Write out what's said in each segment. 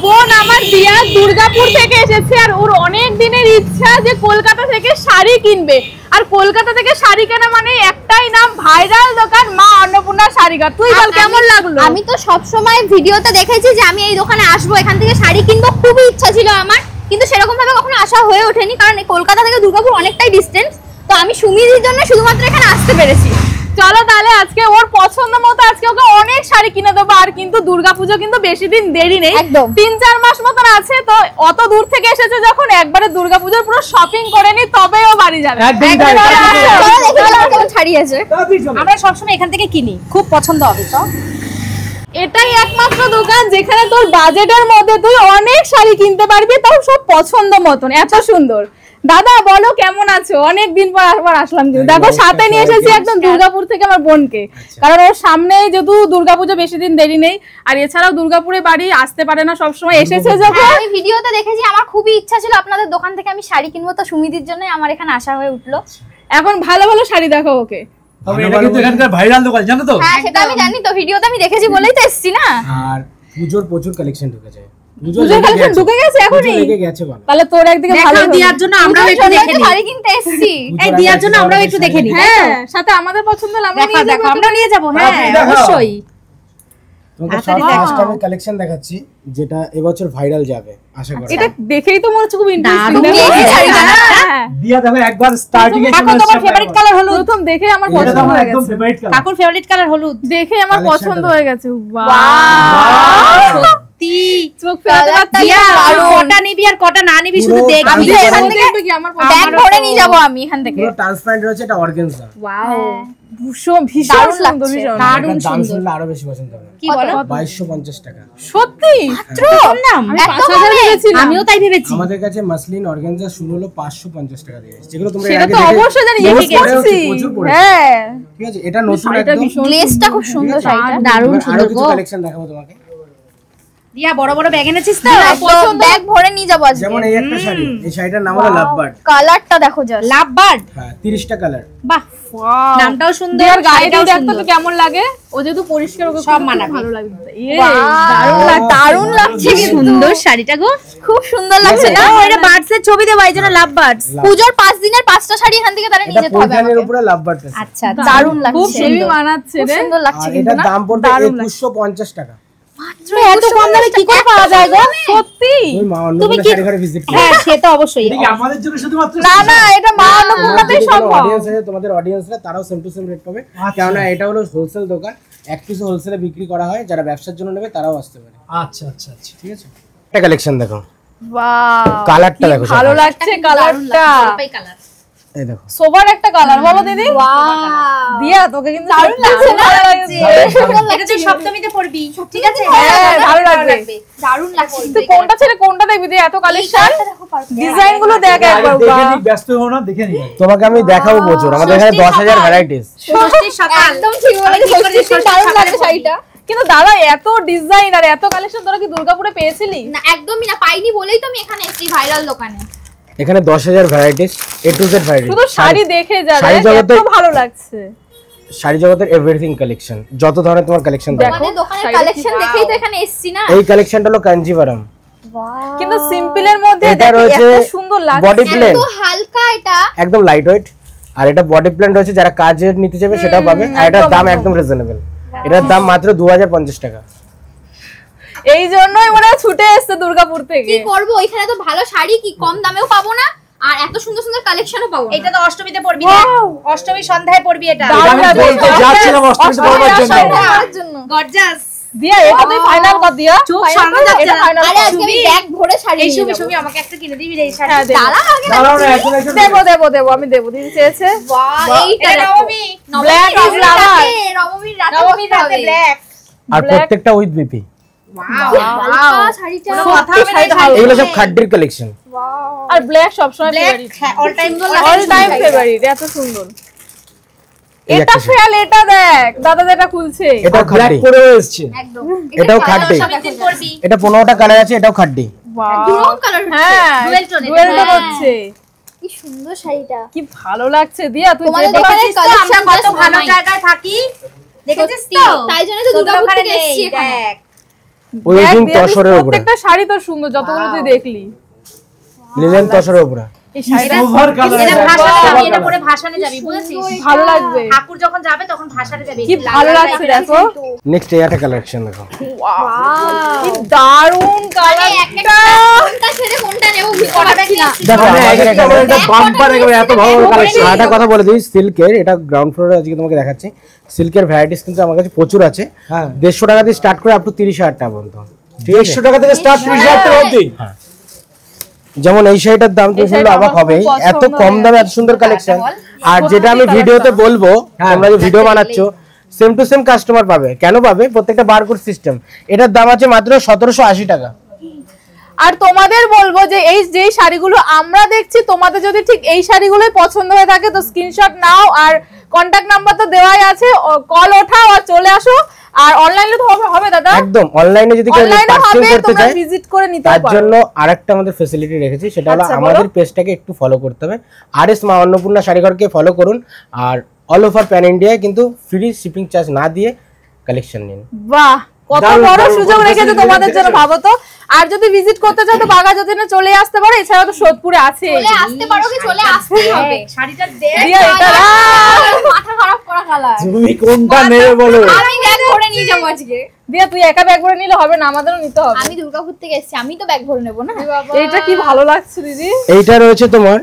বোন আমার দিয়া দুর্গাপুর থেকে এসেছে আর ওর অনেক দিনের ইচ্ছা যে কলকাতা থেকে শাড়ি কিনবে। আর কলকাতা থেকে শাড়ি কেনা মানে একটাই নাম, ভাইরাল দোকান মা অন্নপূর্ণা শাড়িঘর। তুই বল কেমন লাগলো? আমি তো সব সময় ভিডিওতে দেখেছি যে আমি এই দোকানে আসবো, এখান থেকে শাড়ি কিনবো, খুবই ইচ্ছা ছিল আমার, কিন্তু সেরকম ভাবে কখনো আসা হয়ে ওঠেনি কারণ কলকাতা থেকে দুর্গাপুর অনেকটাই ডিস্টেন্স। তো আমি সুমিদির জন্য শুধুমাত্র এখানে আসতে পেরেছি। চলো তাহলে আজকে ওর পছন্দ মতো আজকে ওকে অনেক শাড়ি কিনে দেবো। আর কিন্তু দুর্গাপুজো কিন্তু বেশি দিন দেরি নেই, একদম 3-4 মাস মতন আছে। তো অত দূর থেকে এসেছে যখন, একবারে দুর্গাপুজোর পুরো শপিং করে নি তবে ও বাড়ি যাবে। আমরা সবসময় এখান থেকে কিনি, খুব পছন্দ হবে। তো এটাই একমাত্র দোকান যেখানে তোর বাজেটের মধ্যে তুই অনেক শাড়ি কিনতে পারবি, তাও সব পছন্দ মতন, এত সুন্দর। দাদা বলো কেমন আছো? অনেক দিন পর আবার আসলাম। দেখো সাথে নিয়ে এসেছি একদম দুর্গাপুর থেকে আমার বোনকে, কারণ ওর সামনে যেহেতু দুর্গাপুজো বেশি দিন দেরি নেই, আর এছাড়াও দুর্গাপুরে বাড়ি আসতে পারে না সবসময়, এসেছে যখন। আমি ভিডিওতে দেখেছি, আমার খুবই ইচ্ছা ছিল আপনাদের দোকান থেকে আমি শাড়ি কিনবো, তো সুমিদির জন্য আমার এখানে আসা হয়ে উঠলো। এখন ভালো ভালো শাড়ি দেখো ওকে। এটা কিন্তু এখানকার ভাইরাল দোকান, জানো তো? হ্যাঁ সেটা আমি জানি, তো ভিডিওতে আমি দেখেছি বলেই তো এসেছি না। আর পুজোর প্রচুর কালেকশন ঢুকেছে। পুজোর কালেকশন ঢুকে গেছে এখনই? লেগে গেছে বল। তাহলে তোর একদিকে ভালো দিয়ার জন্য আমরাও একটু দেখে নিই। শাড়ি কিনতে এসেছি, এই দিয়ার জন্য আমরাও একটু দেখে নিই। হ্যাঁ, সাথে আমাদের পছন্দ হলে আমরা নিয়ে যাব। আমরা নিয়ে যাব। হ্যাঁ অবশ্যই। তোমাকে সব ফার্স্ট টাইম কালেকশন দেখাচ্ছি যেটা এবছর ভাইরাল যাবে আশা করি। এটা দেখেই তো মনে হচ্ছে খুব ইন্টারেস্টিং। দিয়া দেখো একবার স্টার্টিং এ কাকুর তোমার ফেভারিট কালার হলুদ। প্রথম দেখে আমার পছন্দ হয়ে একদম গেছে। Favourite colour. কাকুর ফেভারিট কালার হলুদ দেখে আমার পছন্দ হয়ে গেছে। ওয়াও, সত্যি চোখ ফেরাতে পারছি না। কটা নিবি আর কটা না নিবি শুধু দেখ। আমি এখান থেকে কি আমার ব্যাগ ভরে নিয়ে যাব আমি এখান থেকে। পুরো ট্রান্সপারেন্ট রয়েছে, এটা অর্গানজা। ওয়াও, ভীষণ ভীষণ সুন্দর, ভীষণ দারুণ দাম সুন্দর। শুনলে আরো বেশি পছন্দ হবে। কি বলো? 2250 টাকা। সত্যি মাত্র নাম। আমি 5000 ভেবেছিলাম। আমিও তাই ভেবেছি। আমাদের কাছে মাসলিন অর্গানজা শুরু হলো 550 টাকা দিয়ে, যেগুলো তোমরা সেটা তো অবশ্যই জানি, ইউজ এগিয়ে গেছি। হ্যাঁ, ঠিক আছে, এটা নতুন শাড়িটা একদম। ভীষণ গ্লেজটা খুব সুন্দর, শাড়িটা দারুণ আরো সুন্দর কিছু গো। কালেকশন দেখাবো তোমাকে। দিয়া বড় বড় ব্যাগ এনেছিস তো? পছন্দ, ব্যাগ ভরে নিয়ে যাব আজকে। যেমন এই একটা শাড়ি, এই শাড়িটার নাম হলো লাভবার্ড। কালারটা দেখো জাস্ট, লাভ বার্ড। হ্যাঁ 30টা কালার। বাহ, নামটাও সুন্দর, দেয়ার গায়ে শাড়িটাও দেখতে সুন্দর। তো কেমন লাগে, ও যেহেতু পরিষ্কার ওকে সব খুব মানাবে। ভালো লাগবে। দারুণ লাগছে, কি সুন্দর শাড়িটা গো, খুব সুন্দর লাগছে না? এটা বার্ডস এর ছবি দেওয়া, এই জন্য লাভ বার্ডস। পূজোর 5 দিনের 5টা শাড়ি এখান থেকে তারা নিয়ে এটা যেতে হবে পৈঠানির আমাকে। উপরে লাভবার্ড আছে। আচ্ছা দারুণ খুব লাগছে, হেভি মানাচ্ছে খুব রে। সুন্দর লাগছে আর কিন্তু এটার না? দাম পড়বে দারুণ 2150 টাকা। মাত্র এত কম দামে কি করে পাওয়া যায় গো? সত্যি? তুমি মা অন্নপূর্ণা শাড়ি ঘরে ভিজিট করো। হ্যাঁ সে তো অবশ্যই। এটা কি আমাদের জন্য শুধুমাত্র? না না, এটা মা অন্নপূর্ণাতেই সম্ভব। অডিয়েন্স আছে, তোমাদের অডিয়েন্সরা তারাও সেম টু সেম রেট পাবে, কারণ এটা হলো হোলসেল দোকান, এক পিস হোলসেলে বিক্রি করা হয়, যারা ব্যবসার জন্য নেবে তারাও আসতে পারে। আচ্ছা আচ্ছা আচ্ছা, ঠিক আছে, একটা কালেকশন দেখো, ওয়াও, কালারটা দেখো, ভালো লাগছে কালারটা। কালার এই দেখো। সোবার একটা কালার, বলো দিদি। দিয়া তোকে কিন্তু দারুণ লাগছে না? এটা তুই সপ্তমীতে পরবি, ঠিক আছে? হ্যাঁ, ভালো লাগবে। দারুণ লাগছে। তুই কোনটা ছেড়ে কোনটা দেখবি? দিয়ে এত কালেকশন, ডিজাইন গুলো দেখ একবার। দেখে নি, ব্যস্ত হও না, দেখে নি। তোমাকে আমি দেখাবো প্রচুর, আমাদের এখানে 10,000 ভ্যারাইটিস। ষষ্ঠীর সকাল। একদম ঠিক বলেছিস, দারুণ লাগছে শাড়িটা। কিন্তু দাদা এত ডিজাইন আর এত কালেকশন তোরা কি দুর্গাপুরে পেয়েছিলি? না একদমই না, পাইনি বলেই তো আমি এখানে এসেছি ভাইরাল দোকানে। এখানে 10,000 varieties, A to Z varieties. শুধু শাড়ি দেখে যা, শাড়ি এত জগতে- ভালো লাগছে। শাড়ি জগতের এভরিথিং কালেকশন, যত ধরনের তোমার কালেকশন দেখো। আমাদের দোকানের শাড়িটা কালেকশন কি দেখেই তো এখানে এসেছি না। এই কালেকশনটা হলো কাঞ্জিভারাম, কিন্তু সিম্পলের মধ্যে এটা দেখো রয়েছে এত সুন্দর লাগছে। বডি প্লেন, এত হালকা এটা, একদম লাইট ওয়েট। আর এটা বডি প্লেন রয়েছে, যারা কাজের নিতে যাবে সেটাও পাবে। আর এটার দাম একদম রিজনেবল, এটার দাম মাত্র 2050 টাকা। এই জন্যই ওরা ছুটে এসেছে দুর্গাপুর থেকে। কি করব, এখানে তো ভালো শাড়ি কি কম দামেও পাবো না, আর এত সুন্দর সুন্দর কালেকশনও পাবো না। এটা তো অষ্টমীতে পরবি না, অষ্টমীর সন্ধ্যায় পরবি এটা। দারুণ আমি বলতে যাচ্ছিলাম অষ্টমীতে পরবার জন্য। আমার জন্য গর্জাস। দিয়া এটা তুই ফাইনাল কর দিয়া। চোখ Final সামনে কর, যাচ্ছে এটা না। ফাইনাল আরে আজকে আমি ব্যাগ ভরে শাড়ি এই নিয়ে ছবি যাবো। ছবি আমাকে একটা কিনে দিবি রে এই শাড়ি। হ্যাঁ, দেবো। দাঁড়া আগে দাঁড়াও না, এখন একজন দেবো দেবো দেবো, আমি দেবো। দিদি চেয়েছে বাহ, এইটা এটা দেখো। নবমী। Black is নবমীর lover। রাতে, নবমীর রাতে নবমীর পরতে রাতে হবে। ব্ল্যাক। আর Black- প্রত্যেকটা উইথ বিপি। হালকা শাড়িটা, কোনো কথা হবে না এই শাড়িটা শাড়ি। এগুলো সব খাড্ডির কালেকশন। আর ব্ল্যাক সবসময় black favourite, all time all time favourite, এত সুন্দর। এটা ফেয়াল, এটা দেখ দাদা যেটা খুলছে। এটাও ব্ল্যাক খাড্ডি, পরেও এসেছে। একদম এটাও এটা খাড্ডি। কালারটা সবদিন দেখো পরবি। এটা 15টা কালার আছে, এটাও খাড্ডি। দুরকম কালার হচ্ছে। হ্যাঁ, Dual tone এটা, dual tone হ্যাঁ। হচ্ছে। কি সুন্দর শাড়িটা। কি ভালো লাগছে দিয়া, তুই তোমাদের যেটা দোকানে পাচ্ছিস তো collection আমরা কত just ভালো বানাই। জায়গায় থাকি দেখেছিস সত্যি, তো? তাই জন্য তো তোদের দুর্গাপুর ওখানে থেকে নেই, এসেছি এখানে। দেখ। ওয়েজিং তসরের উপরে, প্রত্যেকটা শাড়ি তো সুন্দর, যতগুলো তুই দেখলি। লিলেন তসরের উপরে। এই শাড়িটা ওভার কালার, এটা ভাষানে যাবি, এটা পরে ভাষানে যাবি, বুঝেছিস? ভালো লাগবে, ঠাকুর যখন যাবে তখন ভাষানে যাবে। কি ভালো লাগছে দেখো। নেক্সট এই একটা কালেকশন দেখো, কি দারুন কালারটা। কোনটা ছেড়ে কোনটা নেব বুঝতে পারছি না। দেখো আমাদের একটা বাম্পার একেবারে এত ভালো ভালো কালেকশন। একটা কথা বলে দিই, সিল্কের এটা গ্রাউন্ড ফ্লোরে আজকে তোমাকে দেখাচ্ছি। সিল্কের ভ্যারাইটিস কিন্তু আমার কাছে প্রচুর আছে। হ্যাঁ 150 টাকা দিয়ে স্টার্ট করে আপ টু 30,000 টাকা পর্যন্ত। 150 টাকা থেকে স্টার্ট 30,000 টাকা অবধি। যেমন এই শাড়িটার দাম তুমি শুনলে অবাক হবে, এত কম দামে এত সুন্দর কালেকশন। আর যেটা আমি ভিডিওতে বলবো, তোমরা যে ভিডিও বানাচ্ছ সেম টু সেম কাস্টমার পাবে। কেন পাবে? প্রত্যেকটা বারকোড সিস্টেম। এটার দাম আছে মাত্র 1780 টাকা। আর তোমাদের বলবো যে এই যেই শাড়িগুলো আমরা দেখছি, তোমাদের যদি ঠিক এই শাড়িগুলোই পছন্দ হয়ে থাকে তো স্ক্রিনশট নাও, আর কন্টাক্ট নাম্বার তো দেওয়াই আছে, কল ওঠাও আর চলে আসো। আর অনলাইনে তো হবে দাদা, একদম অনলাইনে যদি কেউ অনলাইনে পার্সেল হবে, করতে তোমরা চায় ভিজিট করে নিতে তার পারো। জন্য আরেকটা আমাদের ফ্যাসিলিটি রেখেছি, সেটা হলো আচ্ছা, বলো। আমাদের পেজটাকে একটু ফলো করতে হবে। আরএস মা অন্নপূর্ণা শাড়িঘরকে ফলো করুন, আর অল ওভার প্যান ইন্ডিয়ায় কিন্তু ফ্রি শিপিং চার্জ না দিয়ে কালেকশন নিন। বাহ, কত দারুণ, বড় দারুণ, সুযোগ দারুণ রেখেছে facility তোমাদের জন্য, রেখেছে। ভাবো তো। আর যদি ভিজিট করতে চাও তো বাঘাযতীনে চলে আসতে পারো, এছাড়া তো সোদপুরে আছে। চলে আসতে পারো কি চলে আসতেই হবে। শাড়িটা দেখ। দিয়া এটা মাথা খারাপ করা কালার। তুমি কোনটা নেবে বলো? আমি ব্যাগ ভরে নিয়ে যাবো আজকে। দিয়া তুই একা ব্যাগ ভরে নিলে হবে না, আমাদেরও নিতে হবে। আমি দুর্গাপুর থেকে এসেছি, আমি তো ব্যাগ ভরে নেবো না। এইটা কি ভালো লাগছে দিদি। এইটা রয়েছে তোমার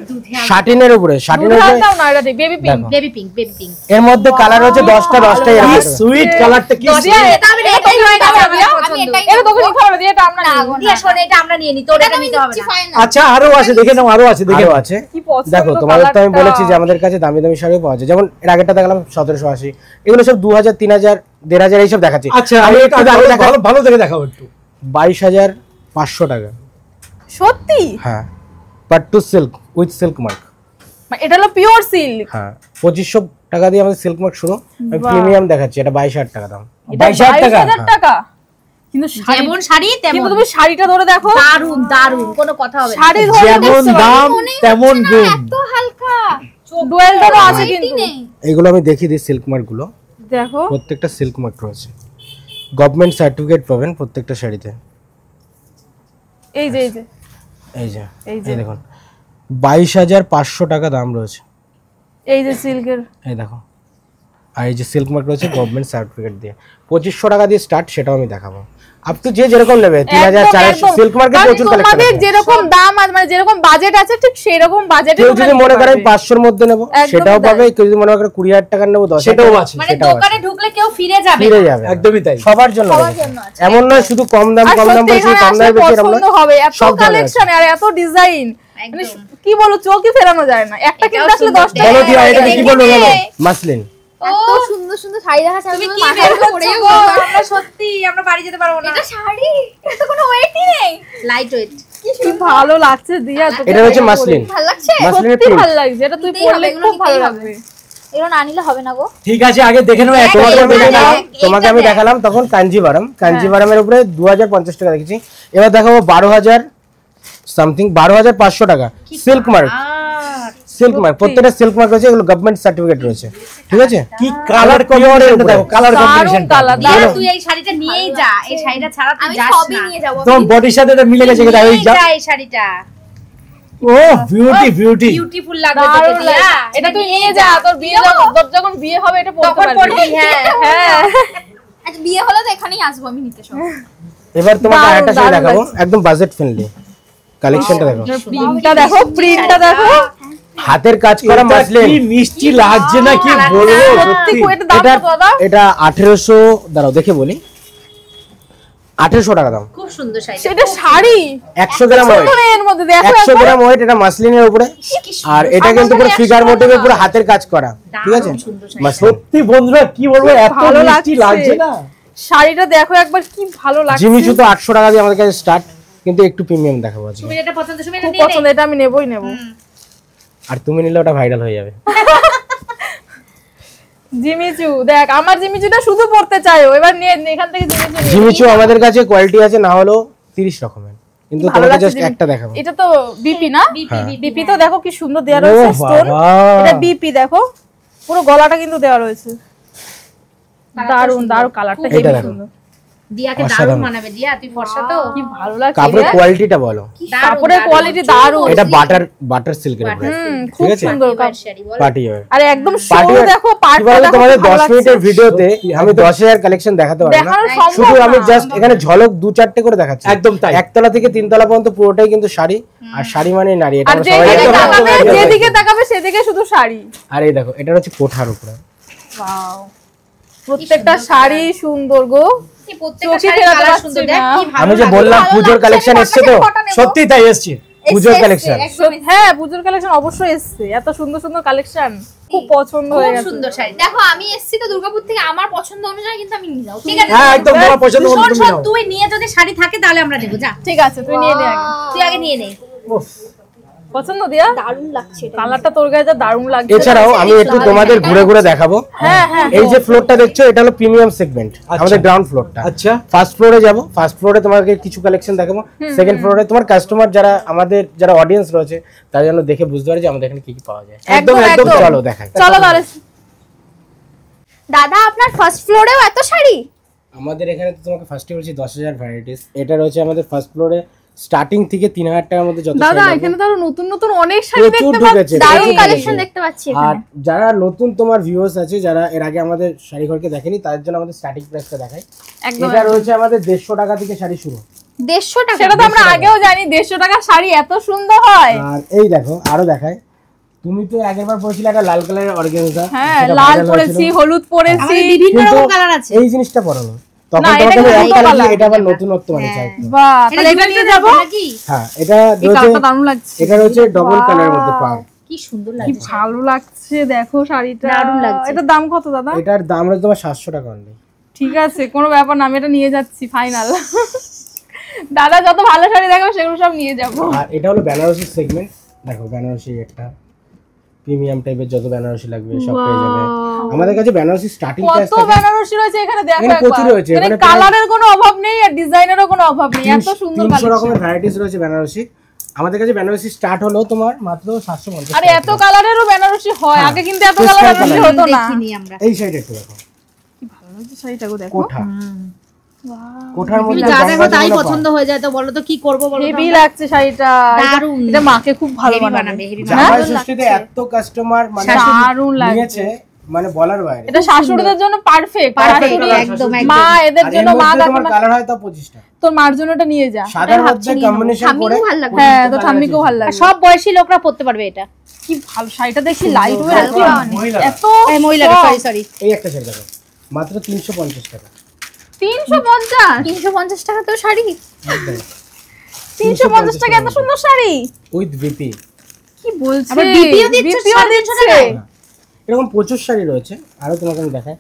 শাটিনের উপরে, শাটিনের উপরে দাও না, এটা বেবি পিঙ্ক। দেখো বেবি পিঙ্ক, বেবি পিঙ্ক। এর মধ্যে কালার হচ্ছে 10টাই কি এরকম। সুইট কালারটা, কি দিয়া sweet। এটা আমি এটাই হয়ে গেছে আমি এটাই এটা তোকে নিতে হবে, দিয়া এটা আমরা না নিব। গো, দিয়া শোন, এটা আমরা নিয়ে নি, তোর এটা নিতে হবে না। আচ্ছা আরো আছে, দেখে নাও, আরো আছে, দেখে আরো নাও। আছে। কি পছন্দ দেখো তোমাদের তো আমি কালারটা। বলেছি যে আমাদের কাছে দামি দামি শাড়িও পাওয়া যায়। যেমন এর আগেরটা দেখালাম 1780, এগুলো সব 2000, 3000, 1500 এইসব দেখাচ্ছি। আচ্ছা আমি আমি একটু দামি দেখাই, ভালো ভালো দেখে দেখাও একটু। 22,500 টাকা। সত্যি হ্যাঁ, pattu silk with silk mark. এটা হলো পিওর সিল্ক। হ্যাঁ 2500 টাকা দিয়ে আমাদের সিল্ক মার্ক শুরু। আমি প্রিমিয়াম দেখাচ্ছি, এটা 22,000 টাকা দাম। 22,000 টাকা। কিন্তু যেমন শাড়ি কিন্তু তেমন। তুমি শাড়িটা ধরে দেখো, দারুন দারুন, কোনো কথা হবে না। শাড়ি ধরে যেমন দেখতে পারো। দাম তেমন গুণ। এত হালকা ডুয়েলটারও আছে ওয়েটই কিন্তু। নেই। এইগুলো আমি দেখিয়ে দিই, সিল্ক মার্ক গুলো দেখো প্রত্যেকটা সিল্ক মার্ক রয়েছে। গভর্নমেন্ট সার্টিফিকেট পাবেন প্রত্যেকটা শাড়িতে। এই যে এই যে এই যে এই যে। এই দেখুন 22,500 টাকা দাম রয়েছে। এই যে সিল্কের, এই দেখো, আর এই যে সিল্ক মার্ক রয়েছে গভর্নমেন্ট সার্টিফিকেট দিয়ে। 2500 টাকা দিয়ে স্টার্ট, সেটাও আমি দেখাবো। আপ তো যে যেরকম নেবে 3000, 4000, সিল্ক মার্কেট প্রচুর কালেকশন তোমাদের আছে। যেরকম দাম আছে, মানে যেরকম বাজেট আছে ঠিক সেই রকম বাজেটে কেউ যদি মনে করে 500 এর মধ্যে নেবো একদমই সেটাও তাই। পাবে, কেউ যদি মনে করে 20,000 টাকার নেবো 10,000 সেটাও আছে। মানে সেটাও দোকানে আছে। ঢুকলে কেউ ফিরে যাবে ফিরে না। যাবে, একদমই তাই। সবার জন্য রয়েছে। এমন নয় শুধু কম দাম আর কম দাম সত্যি বলছি, এখানে কম আসলে দামে বেশি এরকম পছন্দ নয়। হবে, এত সব ধরনের আছে। কালেকশন আর এত ডিজাইন, মানে কি বলো, চোখই ফেরানো যায় না। একটা এটাও কিনতে আসলে সুন্দর। 10 টাকা। বলো দিয়া, এটা কি বলবো বলো? মাসলিন। এত সুন্দর সুন্দর শাড়ি দেখাচ্ছে, আমি তুমি তো কি মাথায় বের করে করছো পড়েই গো? বলবো। আমরা সত্যি আমরা বাড়ি যেতে পারবো না। এটা শাড়ি, এটা তো কোনো ওয়েটই নেই। Light weight. কি ভালো লাগছে দিয়া, তোকে এটা হচ্ছে মাসলিন। ভালো লাগছে? মাসলিনের সত্যি প্রিন্ট। ভালো লাগছে, এটা তুই নিতেই পরলে হবে, এগুলো খুব ভালো নিতেই লাগবে। এগুলো না নিলে হবে না গো। ঠিক আছে, আগে দেখে নাও একটা তোমাকে করে আমি দেখে নাও। দেখালাম, তোমাকে আমি দেখালাম তখন কাঞ্জিভারাম, কাঞ্জিভারামের উপরে 2050 টাকা দেখেছি। এবার দেখাবো 12,000 সামথিং, 12,500 টাকা সিল্ক মার্ক। সিল্ক মার্ক, প্রত্যেকটা সিল্ক মার্ক রয়েছে, এগুলো গভর্নমেন্ট সার্টিফিকেট রয়েছে। ঠিক আছে, কি কালার কম্বিনেশনটা দেখো, কালার দারুণ কম্বিনেশনটা। কালার, দিয়া, দারুণ। তুই এই শাড়িটা নিয়েই যা, এই শাড়িটা ছাড়া তুই আমি যাস সবই না। নিয়ে যাবো। তোমার বডির সাথে এটা মিলে গেছে, নিয়েই এই যা। যা এই শাড়িটা। ও বিউটি বিউটি। বিউটিফুল লাগবে তোকে দারুণ দিয়া। লাগছে। এটা তুই নিয়ে যা, তোর বিয়ে তোর যখন বিয়ে হবে এটা পরতে তখন পারবি। পরবি, হ্যাঁ। হ্যাঁ আচ্ছা বিয়ে হলে তো এখানেই আসবো আমি নিতে সব। এবার তোমাকে দারুণ, আরেকটা শাড়ি দারুণ দেখাবো, লাগছে। একদম বাজেট ফ্রেন্ডলি। কালেকশনটা দেখো, প্রিন্টটা দেখো, প্রিন্টটা দেখো, হাতের কাজ করা এটা মাসলিন। কি মিষ্টি লাগছে না, কি বলবো সত্যি সত্যি। খুব, এটা দাম এটা কত দাদা? এটা 1800, দাঁড়াও দেখে বলি, 1800 টাকা দাম। খুব সুন্দর শাড়িটা। সেটা শাড়ি 100 গ্রাম ওয়েট, সুন্দর, এর মধ্যে দেখো 100 একবার। গ্রাম ওয়েট, এটা মাসলিনের উপরে। আর এটা কিন্তু পুরো ফিগার মোটিভে পুরো হাতের কাজ করা, ঠিক আছে মাসলিন। সত্যি বন্ধুরা কি বলবো, এত ভালো মিষ্টি লাগছে না। শাড়িটা দেখো একবার, কি ভালো লাগছে। জিমিচু তো 800 টাকা দিয়ে আমাদের কাছে স্টার্ট, কিন্তু একটু প্রিমিয়াম দেখাবো আজকে। তুমি যেটা পছন্দ তুমি এটা খুব নিয়ে নে। পছন্দ, এটা আমি নেবই নেব। আর তুমি নিলে ওটা ভাইরাল হয়ে যাবে। জিমিচু দেখ, আমার জিমিচুটা শুধু পড়তে চাই, এবার নিয়ে এখান থেকে জিমিচু নিয়ে। জিমিচু আমাদের কাছে কোয়ালিটি আছে না হলো 30 রকমের, কিন্তু ভালো তোমাকে লাগছে জাস্ট জিমি- একটা দেখাবো। এটা তো বিপি না? হ্যাঁ। বিপি তো দেখো কি সুন্দর দেওয়া রয়েছে ও স্টোন। বাবা। এটা বিপি দেখো, পুরো গলাটা কিন্তু দেওয়া রয়েছে। দারুন দারুন, কালারটা এইটা হেভি দেখো। সুন্দর। দিয়াকে দারুণ মানাবে। দিয়া তুই ফর্সা তো, কি ভালো লাগছে কাপড়ের রে। কোয়ালিটিটা বলো। কাপড়ের কোয়ালিটি দারুণ। এটা বাটার সিল্কের উপরে, খুব ঠিক আছে? সুন্দর শাড়ি বল। Party wear. আরে একদম পার্টি শো দেখো, পার্টটা দেখো, তোমাদের ভালো 10 লাগছে। মিনিটের ভিডিওতে আমি 10,000 কালেকশন দেখাতে পারবো না, দেখানো সম্ভব শুধু আমি না। জাস্ট এখানে ঝলক 2-4টে করে দেখাচ্ছি। একদম তাই। একতলা থেকে 3তলা পর্যন্ত পুরোটাই কিন্তু শাড়ি, আর শাড়ি মানে নারী, এটা আর আমরা সবাই যেদিকে জানি। তাকাবে, যেদিকে তাকাবে সেদিকে শুধু শাড়ি। আর এই দেখো, এটা হচ্ছে কোঠার উপরে। ওয়াও, প্রত্যেকটা শাড়ি সুন্দর গো। এই প্রত্যেকটা চোখে শাড়ির ফেরাতে কালার পারছি সুন্দর, না। দেখ কি ভালো আমি যে লাগে। বললাম ভালো পুজোর লাগছে, কালেকশন ফটোটা এসছে তো, ফটো নেবো। সত্যি তাই এসছে। পুজোর কালেকশন। হ্যাঁ, পুজোর কালেকশন অবশ্যই এসছে, এত সুন্দর সুন্দর কালেকশন, খুব পছন্দ হয়ে খুব গেছে। সুন্দর শাড়ি। দেখো আমি এসেছি তো দুর্গাপুর থেকে, আমার পছন্দ অনুযায়ী কিন্তু আমি নিয়ে যাও, ঠিক আছে? হ্যাঁ একদম তোমার পছন্দ মতো শোন তুমি শোন, নাও। তুই নিয়ে যদি শাড়ি থাকে তাহলে আমরা নেবো, যা ঠিক আছে, তুই নিয়ে নে আগে। তুই আগে নিয়ে নে। উফ, পছন্দ দিয়া? দারুণ লাগছে এটা। কালারটা তোর গায়ে যা দারুণ লাগছে। এছাড়াও আমি একটু তোমাদের ঘুরে ঘুরে দেখাবো। হ্যাঁ হ্যাঁ, এই যে ফ্লোরটা দেখছো, এটা হলো প্রিমিয়াম সেগমেন্ট, আমাদের গ্রাউন্ড ফ্লোরটা। আচ্ছা ফার্স্ট ফ্লোরে যাব, ফার্স্ট ফ্লোরে তোমাকে কিছু কালেকশন দেখাবো, সেকেন্ড ফ্লোরে তোমার কাস্টমার যারা আমাদের যারা অডিয়েন্স রয়েছে তারা যেন দেখে বুঝতে পারে যে আমাদের এখানে কি কি পাওয়া যায়। একদম একদম। চলো দেখাই। চলো তাহলে। দাদা আপনার ফার্স্ট ফ্লোরেও এত শাড়ি? আমাদের এখানে তো তোমাকে ফার্স্টে বলছি 10,000 ভ্যারাইটিস। এটা রয়েছে আমাদের ফার্স্ট ফ্লোরে, স্টার্টিং থেকে 3,000 টাকার মধ্যে যত দাদা শাড়ি এখানে তো আরো নতুন নতুন অনেক শাড়ি প্রচুর দেখতে ঢুকেছে, পাচ্ছি। দারুণ প্রচুর কালেকশন ঢুকেছে। দেখতে পাচ্ছি আর এখানে। যারা নতুন তোমার ভিউয়ার্স আছে, যারা এর আগে আমাদের শাড়ি ঘরকে দেখেনি, তাদের জন্য আমাদের স্টার্টিং প্রাইসটা দেখাই। একদম। এটা রয়েছে আমাদের 150 টাকা থেকে শাড়ি শুরু। 150 টাকা? সেটা তো আমরা আগেও জানি, 150 টাকার শাড়ি এত সুন্দর হয়। আর এই দেখো আরো দেখাই, তুমি তো আগেরবার পরেছিলে একটা লাল কালারের অর্গানজা, হ্যাঁ, লাল পরেছি, হলুদ পরেছি। আমাদের বিভিন্ন কিন্তু রকম কালার আছে। এই জিনিসটা পরানো তখন না, এটা তোমাকে কিন্তু এক কালার, colour। এটা আবার নতুনত্ব মানে চাই। বাহ, এটা তাহলে এটা দুটো নিয়ে নিয়ে যাবো। যাবো নাকি? হ্যাঁ, এটা এই রয়েছে, কালারটা দারুণ লাগছে। এটা রয়েছে ডবল কালারের মধ্যে পার। কি সুন্দর কি লাগছে। ভালো লাগছে দেখো শাড়িটা, দারুণ লাগছে। এটার দাম কত দাদা? এটার দাম রয়েছে তোমার 700 টাকা অনলি। ঠিক আছে, কোনো ব্যাপার না, আমি এটা নিয়ে যাচ্ছি ফাইনাল। দাদা যত ভালো শাড়ি দেখাবে সেগুলো সব নিয়ে যাবো। আর এটা হলো বেনারসি সেগমেন্ট, দেখো বেনারসি একটা প্রিমিয়াম টাইপের যত বেনারসি লাগবে সব পেয়ে যাবে আমাদের কাছে। বেনারসি স্টার্টিং প্রাইস কত বেনারসি রয়েছে এখানে, দেখো এখানে প্রচুর একবার। রয়েছে, এখানে এখানে প্রায় কালারের কোনো অভাব নেই আর ডিজাইনেরও কোনো অভাব নেই, এত সুন্দর 300 কালেকশন। রকমের ভ্যারাইটিস রয়েছে বেনারসি। আমাদের কাছে বেনারসি স্টার্ট হলো তোমার মাত্র 750 আরে টাকা এত কালারেরও বেনারসি হয়, হ্যাঁ। আগে কিন্তু এত Just colour like Banarasi colour। হতো না। দেখিনি আমরা। এই সাইড একটু দেখো, কি ভালো লাগছে শাড়িটা গো, দেখো কোঠা। কোঠার মধ্যে যা দেখো তাই গঙ্গা পছন্দ হয়ে যায়, তো বলো তো কি করবো বলো তো হেভি আমরা? লাগছে শাড়িটা, দারুণ। এটা মাকে খুব ভালো হেভি বানাবে। বানাবে, হেভি জামাই বানাবে। ষষ্ঠীতে এত কাস্টমার মানে দারুণ লাগছে, নিয়েছে মানে বলার বাইরে। এটা শাশুড়িদের জন্য পারফেক্ট। Perfect, শাশুড়ি, একদম, মা এদের আর এর জন্য, মা মধ্যে তোমার কাকিমা, কালার হয় তো 25টা। তোর মার জন্য এটা নিয়ে যা। সাদার মধ্যে কম্বিনেশন করে ঠাম্মিকেও ভালো লাগবে। হ্যাঁ, তো ঠাম্মিকেও ভালো আর লাগবে। সব বয়সী লোকরা পড়তে পারবে এটা। কি ভালো শাড়িটা দেখি, লাইট ওয়েট, মহিলারা। এত এই মহিলারা, soft। Sorry sorry. এই একটা শাড়ি দেখো মাত্র 350 টাকা। 350 350 টাকা তো শাড়ি? একদম 350 টাকা এত সুন্দর শাড়ি? With BP. কি বলছিস? আবার BPO দিচ্ছে, BPO 350 দিচ্ছে। টাকায়? এরকম প্রচুর শাড়ি রয়েছে, আরো তোমাকে আমি দেখাই।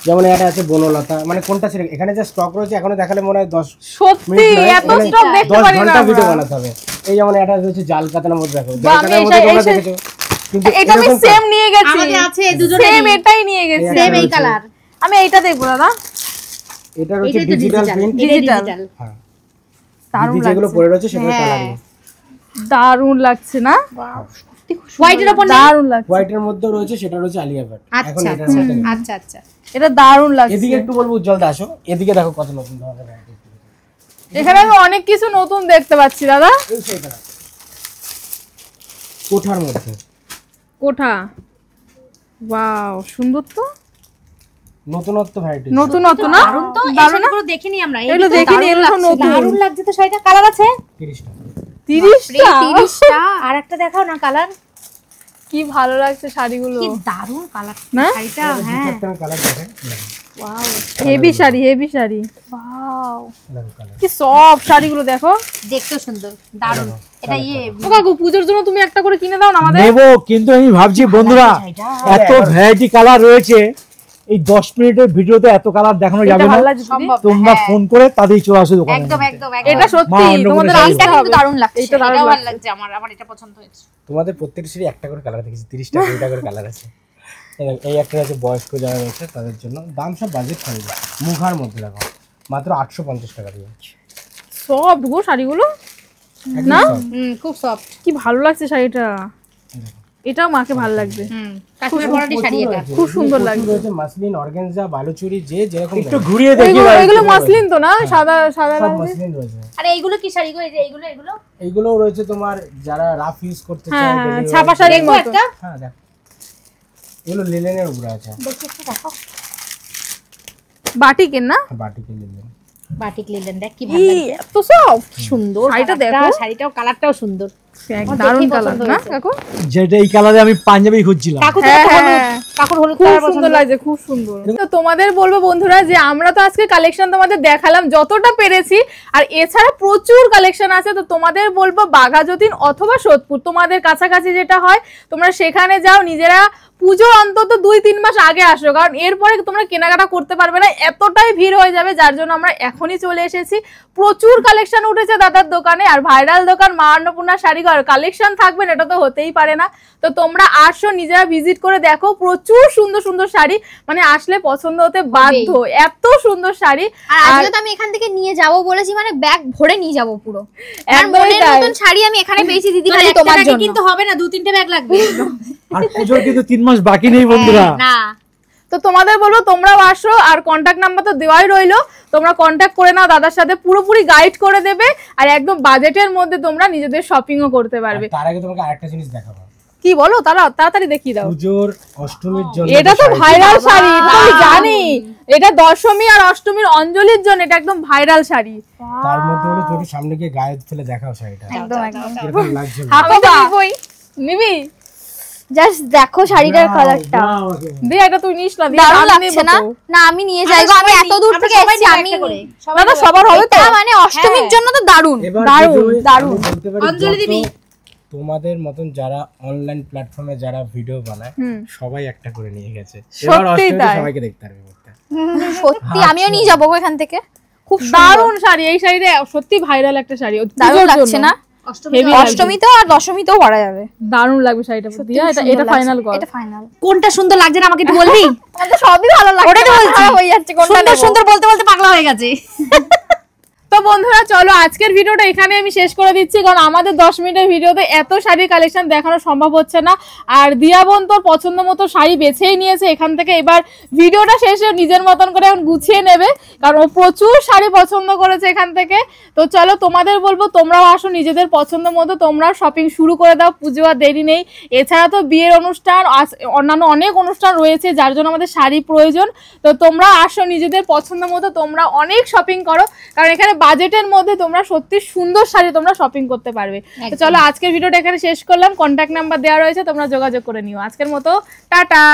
যেমন এটা আছে বনলতা, মানে কোনটা ছেড়ে এখানে যে স্টক রয়েছে এখনো দেখালে মনে হয় 10 সত্যি মিনিট নয়, এত এখানে স্টক দেখতে 10 পারি না ঘন্টা ভিডিও আমরা। বানাতে হবে। এই যেমন এটা রয়েছে জাল কাতানের মধ্যে, দেখো বাহ, জাল আমি কাতানের মধ্যে এই তোমরা সেই- দেখেছো, কিন্তু এটা আমি এরকম তো- সেম নিয়ে গেছি, আমাদের আছে দুজনেরই। সেম এটাই নিয়ে গেছি। এই সেম একটা এই রয়েছে। কালার। আমি এইটা দেখবো দাদা। এটা রয়েছে এটাই তো ডিজিটাল ডিজিটাল। প্রিন্ট। এটাই Digital। ডিজিটাল। হ্যাঁ, দারুণ দিদি যেগুলো লাগছে, পরে রয়েছে সেগুলো হ্যাঁ। কালারিং। দারুণ লাগছে না? হোয়াইটের উপর নেই? দারুণ লাগছে, হোয়াইটের মধ্যে রয়েছে, সেটা রয়েছে আলিয়া ভাট। এখন আচ্ছা এটার আচ্ছা সাথে আচ্ছা আচ্ছা। এটা দারুণ লাগছে। এদিকে একটু বলবো উজ্জ্বলদা আসো, এদিকে দেখো কত নতুন ধরনের ভ্যারাইটি। এখানে আমি অনেক কিছু নতুন দেখতে পাচ্ছি দাদা। এই সেটা কোঠার মধ্যে কোঠা, ওয়াও সুন্দর তো, নতুনত্ব ভ্যারাইটি। নতুনত্ব না? দারুণ তো, এই দারুণ না? শাড়িগুলো দেখিনি আমরা। এগুলো দেখিনি, এগুলো সব নতুন। দারুণ লাগছে তো শাড়িটা। কালার আছে? 30 টাকা। 30 টা? 30 টা? আর একটা দেখাও না কালার। কি ভালো লাগছে শাড়িগুলো কি দারুণ কালার না? শাড়িটা। হ্যাঁ, একটা কালার দেখেন, wow. Heavy sari, heavy sari, wow দেখো কালার। কি সফট শাড়িগুলো দেখো। দেখতেও সুন্দর, দারুণ। এটা ইয়ে ও কাকু, পূজোর জন্য তুমি একটা করে কিনে দাও না আমাদের। নেবো, কিন্তু আমি ভাবছি বন্ধুরা এত ভ্যারাইটি কালার রয়েছে, এই 10 মিনিটের ভিডিওতে এত কালার দেখানো যাবে এটা না। ভালো লাগছে দিদি? তোমরা ফোন করে তাড়াতাড়ি চলে আসো দোকানে। একদম একদম এটা একদম। সত্যি মা, অন্য কোনো তোমাদের শাড়ি আসতে এটা কিন্তু হবে। দারুণ লাগছে। এটা দারুণ এটাও ভালো লাগছে। লাগছে আমার, আমার এটা পছন্দ হয়েছে। তোমাদের প্রত্যেকটা শাড়ি একটা করে কালার দেখেছি, 30 টা 20 টা করে কালার আছে। এই একটা আছে বয়স্ক যারা রয়েছে তাদের জন্য, দাম সব বাজেট ফ্রেন্ডলি। মুখার মধ্যে দেখো মাত্র 850 টাকা দিয়ে। সফট গো শাড়িগুলো একদম না? soft। খুব সফট। কি ভালো লাগছে শাড়িটা। এটাও মাকে ভালো লাগবে, কাশ্মীর পরাটি শাড়ি এটা খুব সুন্দর লাগবে। রয়েছে মাসলিন, অর্গানজা, বালুচুরি, যে যেরকম একটু ঘুরিয়ে দেখি ভাই। এগুলো মাসলিন তো না, সাদা সাদা সব রঙের? মাসলিন রয়েছে। আরে এইগুলো কি শাড়ি গো? এই যে এইগুলো এইগুলো রয়েছে তোমার যারা রাফ ইউজ করতে চায়, হ্যাঁ daily wear। ছাপা শাড়ির দেখো মতো। একটা হ্যাঁ দেখ, এগুলো লিলেনের উপরে আছে, দেখি একটু দেখো। বাটিকের না? বাটিকে লিলেন। বাটিক লিলেন, দেখ কি ভালো লাগছে, এত সফট সুন্দর শাড়িটা কালারটা, দেখো। শাড়িটাও কালারটাও সুন্দর। দারুণ দেখেই কালার পছন্দ না হয়েছে। কাকু? যেটা এই কালারে আমি পাঞ্জাবি খুঁজছিলাম। কাকু তো হ্যাঁ, হলুদ, হ্যাঁ। কাকুর হলুদ খুব কালার সুন্দর পছন্দ। লাগছে, খুব সুন্দর। তো তোমাদের বলবো বন্ধুরা যে আমরা তো আজকে কালেকশন তোমাদের দেখালাম যতটা পেরেছি, আর এছাড়া প্রচুর কালেকশন আছে। তো তোমাদের বলবো বাঘাযতীন অথবা সোদপুর, তোমাদের কাছাকাছি যেটা হয় তোমরা সেখানে যাও, নিজেরা পুজো অন্তত 2-3 মাস আগে আসো, কারণ এরপরে তোমরা কেনাকাটা করতে পারবে না, এতটাই ভিড় হয়ে যাবে। যার জন্য আমরা এখনই চলে এসেছি। প্রচুর কালেকশন উঠেছে দাদার দোকানে, আর ভাইরাল দোকান মা অন্নপূর্ণা শাড়িঘর, কালেকশন থাকবেন এটা তো হতেই পারে না। তো তোমরা আসো, নিজেরা ভিজিট করে দেখো, প্রচুর সুন্দর সুন্দর শাড়ি, মানে আসলে পছন্দ হতে বাধ্য, এত সুন্দর শাড়ি। আর আজকে তো আমি এখান থেকে নিয়ে যাব বলেছি, মানে ব্যাগ ভরে নিয়ে যাব পুরো। আর একদমই মনের তাই। মতন শাড়ি আমি এখানে পেয়েছি দিদি মানে ভাই একটা তোমার ব্যাগে জন্য। কিন্তু হবে না, 2-3টে ব্যাগ লাগবে। আর পুজোর কিন্তু 3 মাস বাকি নেই বন্ধুরা। না তো তোমাদের বলবো তোমরাও আসো, আর কন্ট্যাক্ট নাম্বার তো দেওয়াই রইলো, তোমরা কন্ট্যাক্ট করে নাও, দাদার সাথে পুরোপুরি গাইড করে দেবে, আর একদম বাজেটের মধ্যে তোমরা নিজেদের শপিংও করতে পারবে। তার আগে তোমাকে আরেকটা জিনিস দেখাবো, কি বলো, তাড়াতাড়ি দেখিয়ে দাও। পুজোর অষ্টমীর জন্য এটা তো যে শাড়ি- ভাইরাল শাড়ি, এটা আমি জানি, এটা দশমী আর অষ্টমীর অঞ্জলির জন্য এটা একদম ভাইরাল শাড়ি। তার মধ্যে হলো তুমি সামনে গিয়ে গায়ে ফেলে দেখাও শাড়িটা একদম একদম। কিরকম লাগছে। আমি তো নিবই। নিবি? জাস্ট দেখো শাড়িটার কালারটা দে, এটা তুই নিস না, দারুণ লাগছে না? না আমি নিয়ে যাই গো, আমি এত দূর থেকে এসেছি, আমি দাদা সবার হবে তো? এটা মানে অষ্টমীর জন্য তো দারুণ। এবার দারুণ, ভিডিওয়ে দারুণ। আমি বলতে পারি অঞ্জলি দিবি? যত তোমাদের মতন যারা অনলাইন প্ল্যাটফর্মে যারা ভিডিও বানায় সবাই একটা করে নিয়ে গেছে, এবার সত্যিই অষ্টমীতে তাই। সবাইকে দেখতে পারবে মুখটা। সত্যি আমিও নিয়ে যাবো গো এখান থেকে। খুব দারুণ শাড়ি, এই শাড়িটা সত্যি ভাইরাল একটা শাড়ি, দারুণ পুজোর লাগছে জন্য। না? Heavy লাগছে। অষ্টমীতেও আর দশমীতেও পরা যাবে। দারুণ লাগবে শাড়িটা, সত্যি। এটা ফাইনাল কর। এটা ফাইনাল। কোনটা সুন্দর লাগছে না আমাকে একটু বলবি? আমাদের সবই ভালো লাগছে। ওটাই তো বলছি। হয়ে যাচ্ছে কোনটা সুন্দর নেবো। সুন্দর বলতে বলতে পাগলা হয়ে গেছে। তো বন্ধুরা চলো আজকের ভিডিওটা এখানে আমি শেষ করে দিচ্ছি, কারণ আমাদের 10 মিনিটের ভিডিওতে এত শাড়ির কালেকশন দেখানো সম্ভব হচ্ছে না। আর দিয়া বোন তোর পছন্দ মতো শাড়ি বেছেই নিয়েছে এখান থেকে, এবার ভিডিওটা শেষে নিজের মতন করে এখন গুছিয়ে নেবে, কারণ ও প্রচুর শাড়ি পছন্দ করেছে এখান থেকে। তো চলো তোমাদের বলবো তোমরাও আসো, নিজেদের পছন্দ মতো তোমরাও শপিং শুরু করে দাও, পুজো আর দেরি নেই। এছাড়া তো বিয়ের অনুষ্ঠান, অন্যান্য অনেক অনুষ্ঠান রয়েছে যার জন্য আমাদের শাড়ি প্রয়োজন। তো তোমরা আসো, নিজেদের পছন্দ মতো তোমরা অনেক শপিং করো, কারণ এখানে বাজেটের মধ্যে তোমরা সত্যি সুন্দর শাড়ি তোমরা শপিং করতে পারবে। তো চলো আজকের ভিডিওটা এখানে শেষ করলাম, কন্ট্যাক্ট নাম্বার দেওয়া রয়েছে, তোমরা যোগাযোগ করে নিও। আজকের মতো টাটা।